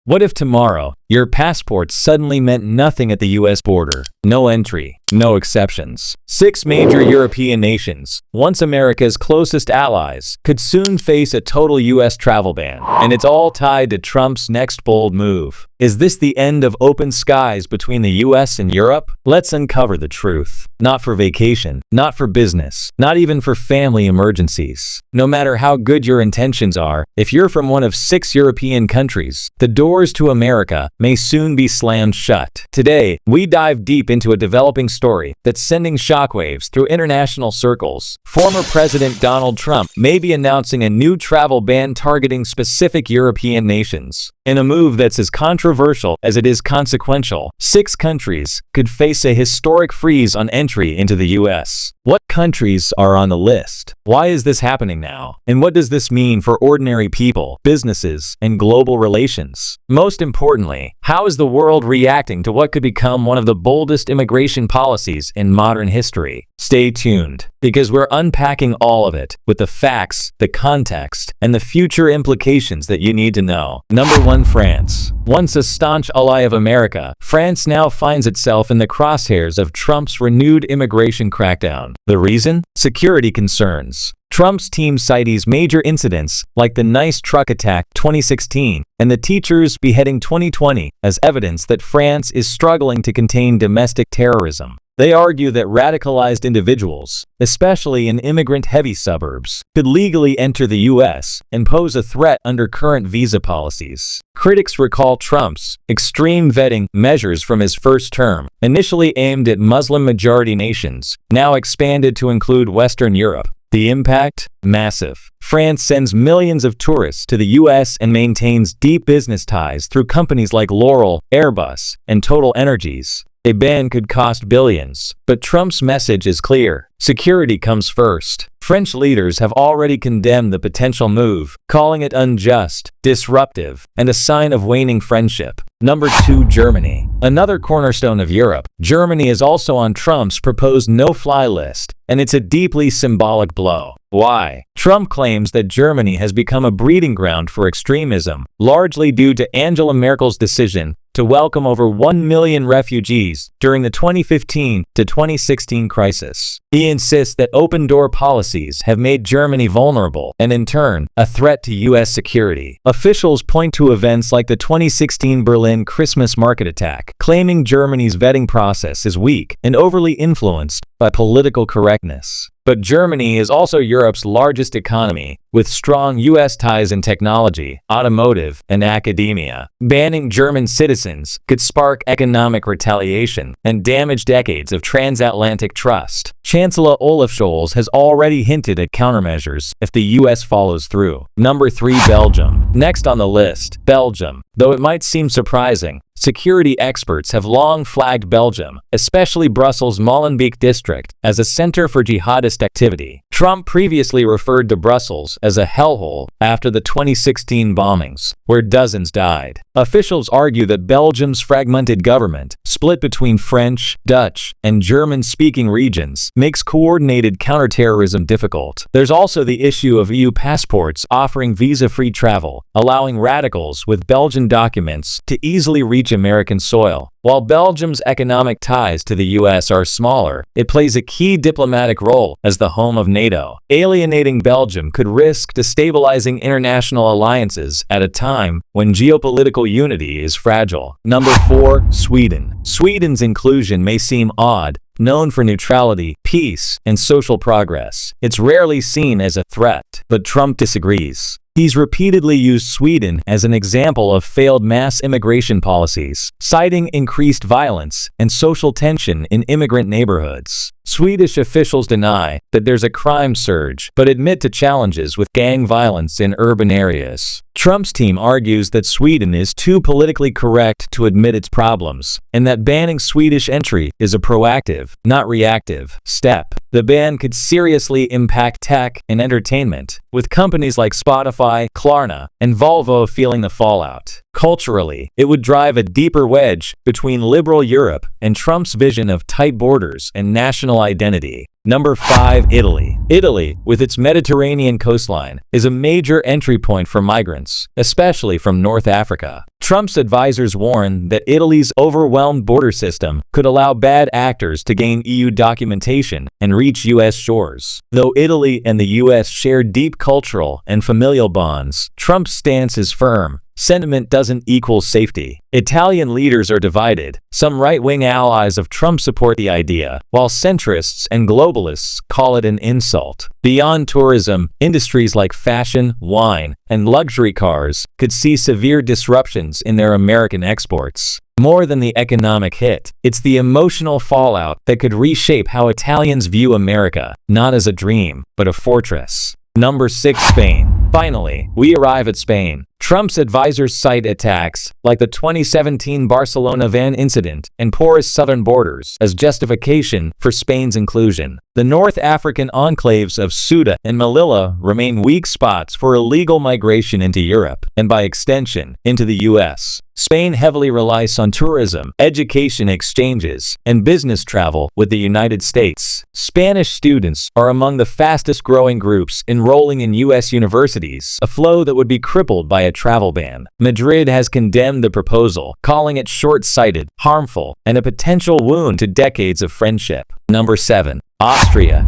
What if tomorrow, your passport suddenly meant nothing at the U.S. border? No entry, no exceptions. 6 major European nations, once America's closest allies, could soon face a total U.S. travel ban. And it's all tied to Trump's next bold move. Is this the end of open skies between the U.S. and Europe? Let's uncover the truth. Not for vacation, not for business, not even for family emergencies. No matter how good your intentions are, if you're from one of 6 European countries, the doors to America may soon be slammed shut. Today, we dive deep into a developing story that's sending shockwaves through international circles. Former President Donald Trump may be announcing a new travel ban targeting specific European nations. In a move that's as controversial as it is consequential, 6 countries could face a historic freeze on entry into the U.S. What countries are on the list? Why is this happening now? And what does this mean for ordinary people, businesses, and global relations? Most importantly, how is the world reacting to what could become one of the boldest immigration policies in modern history? Stay tuned, because we're unpacking all of it with the facts, the context, and the future implications that you need to know. Number 1. France. Once a staunch ally of America, France now finds itself in the crosshairs of Trump's renewed immigration crackdown. The reason? Security concerns. Trump's team cites major incidents like the Nice truck attack 2016 and the teachers beheading 2020 as evidence that France is struggling to contain domestic terrorism. They argue that radicalized individuals, especially in immigrant-heavy suburbs, could legally enter the U.S. and pose a threat under current visa policies. Critics recall Trump's extreme vetting measures from his first term, initially aimed at Muslim-majority nations, now expanded to include Western Europe. The impact? Massive. France sends millions of tourists to the U.S. and maintains deep business ties through companies like L'Oreal, Airbus, and Total Energies. A ban could cost billions, but Trump's message is clear. Security comes first. French leaders have already condemned the potential move, calling it unjust, disruptive, and a sign of waning friendship. Number 2. Germany. Another cornerstone of Europe, Germany is also on Trump's proposed no-fly list, and it's a deeply symbolic blow. Why? Trump claims that Germany has become a breeding ground for extremism, largely due to Angela Merkel's decision to welcome over 1 million refugees during the 2015 to 2016 crisis. He insists that open-door policies have made Germany vulnerable and, in turn, a threat to U.S. security. Officials point to events like the 2016 Berlin Christmas market attack, claiming Germany's vetting process is weak and overly influenced by political correctness. But Germany is also Europe's largest economy, with strong U.S. ties in technology, automotive, and academia. Banning German citizens could spark economic retaliation and damage decades of transatlantic trust. Chancellor Olaf Scholz has already hinted at countermeasures if the U.S. follows through. Number 3. Belgium. Next on the list, Belgium. Though it might seem surprising, security experts have long flagged Belgium, especially Brussels' Molenbeek district, as a center for jihadist activity. Trump previously referred to Brussels as a hellhole after the 2016 bombings, where dozens died. Officials argue that Belgium's fragmented government, split between French, Dutch, and German-speaking regions, makes coordinated counterterrorism difficult. There's also the issue of EU passports offering visa-free travel, allowing radicals with Belgian documents to easily reach American soil. While Belgium's economic ties to the U.S. are smaller, it plays a key diplomatic role as the home of NATO. Alienating Belgium could risk destabilizing international alliances at a time when geopolitical unity is fragile. Number 4. Sweden. Sweden's inclusion may seem odd. Known for neutrality, peace, and social progress, it's rarely seen as a threat. But Trump disagrees. He's repeatedly used Sweden as an example of failed mass immigration policies, citing increased violence and social tension in immigrant neighborhoods. Swedish officials deny that there's a crime surge, but admit to challenges with gang violence in urban areas. Trump's team argues that Sweden is too politically correct to admit its problems, and that banning Swedish entry is a proactive, not reactive, step. The ban could seriously impact tech and entertainment, with companies like Spotify, Klarna, and Volvo feeling the fallout. Culturally, it would drive a deeper wedge between liberal Europe and Trump's vision of tight borders and national identity. Number 5. Italy. Italy, with its Mediterranean coastline, is a major entry point for migrants, especially from North Africa. Trump's advisors warn that Italy's overwhelmed border system could allow bad actors to gain EU documentation and reach U.S. shores. Though Italy and the U.S. share deep cultural and familial bonds, Trump's stance is firm. Sentiment doesn't equal safety. Italian leaders are divided. Some right-wing allies of Trump support the idea, while centrists and globalists call it an insult. Beyond tourism, industries like fashion, wine, and luxury cars could see severe disruptions in their American exports. More than the economic hit, it's the emotional fallout that could reshape how Italians view America, not as a dream, but a fortress. Number 6. Spain. Finally, we arrive at Spain. Trump's advisors cite attacks, like the 2017 Barcelona van incident and porous southern borders, as justification for Spain's inclusion. The North African enclaves of Ceuta and Melilla remain weak spots for illegal migration into Europe, and by extension, into the U.S. Spain heavily relies on tourism, education exchanges, and business travel with the United States. Spanish students are among the fastest-growing groups enrolling in U.S. universities, a flow that would be crippled by a travel ban. Madrid has condemned the proposal, calling it short-sighted, harmful, and a potential wound to decades of friendship. Number 7. Austria,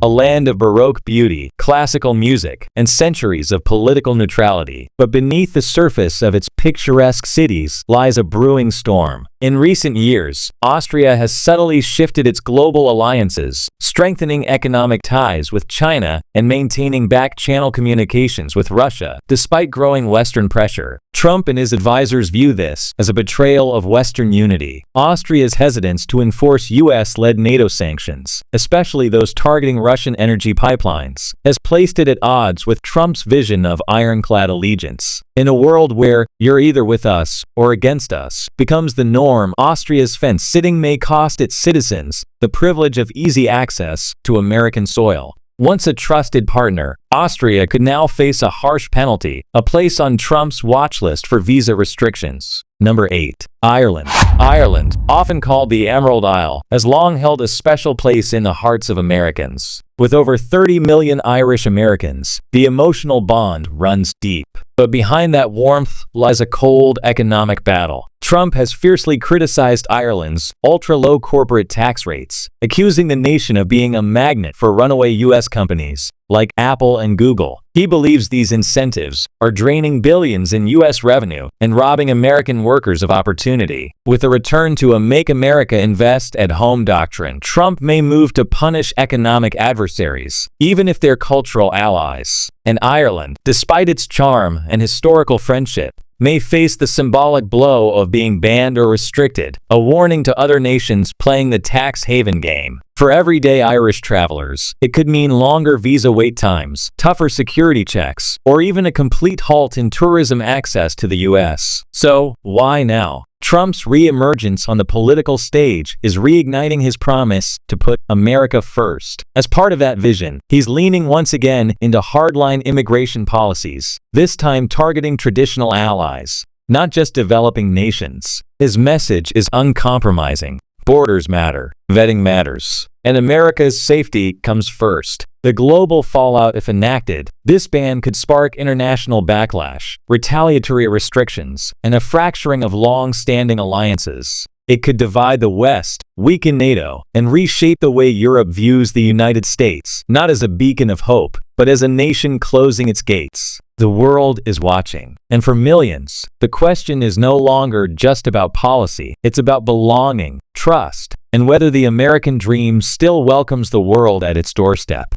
a land of Baroque beauty, classical music, and centuries of political neutrality. But beneath the surface of its picturesque cities lies a brewing storm. In recent years, Austria has subtly shifted its global alliances, strengthening economic ties with China and maintaining back-channel communications with Russia, despite growing Western pressure. Trump and his advisors view this as a betrayal of Western unity. Austria's hesitance to enforce U.S.-led NATO sanctions, especially those targeting Russian energy pipelines, has placed it at odds with Trump's vision of ironclad allegiance. In a world where "you're either with us or against us" becomes the norm, Austria's fence-sitting may cost its citizens the privilege of easy access to American soil. Once a trusted partner, Austria could now face a harsh penalty, a place on Trump's watch list for visa restrictions. Number 8. Ireland, often called the Emerald Isle, has long held a special place in the hearts of Americans. With over 30 million Irish Americans, the emotional bond runs deep. But behind that warmth lies a cold economic battle. Trump has fiercely criticized Ireland's ultra-low corporate tax rates, accusing the nation of being a magnet for runaway U.S. companies like Apple and Google. He believes these incentives are draining billions in U.S. revenue and robbing American workers of opportunity. With a return to a Make America Invest at Home doctrine, Trump may move to punish economic adversaries, even if they're cultural allies. And Ireland, despite its charm and historical friendship, may face the symbolic blow of being banned or restricted, a warning to other nations playing the tax haven game. For everyday Irish travelers, it could mean longer visa wait times, tougher security checks, or even a complete halt in tourism access to the U.S. So, why now? Trump's re-emergence on the political stage is reigniting his promise to put America first. As part of that vision, he's leaning once again into hardline immigration policies, this time targeting traditional allies, not just developing nations. His message is uncompromising. Borders matter, vetting matters, and America's safety comes first. The global fallout, if enacted, this ban could spark international backlash, retaliatory restrictions, and a fracturing of long-standing alliances. It could divide the West, weaken NATO, and reshape the way Europe views the United States, not as a beacon of hope, but as a nation closing its gates. The world is watching. And for millions, the question is no longer just about policy. It's about belonging, trust, and whether the American dream still welcomes the world at its doorstep.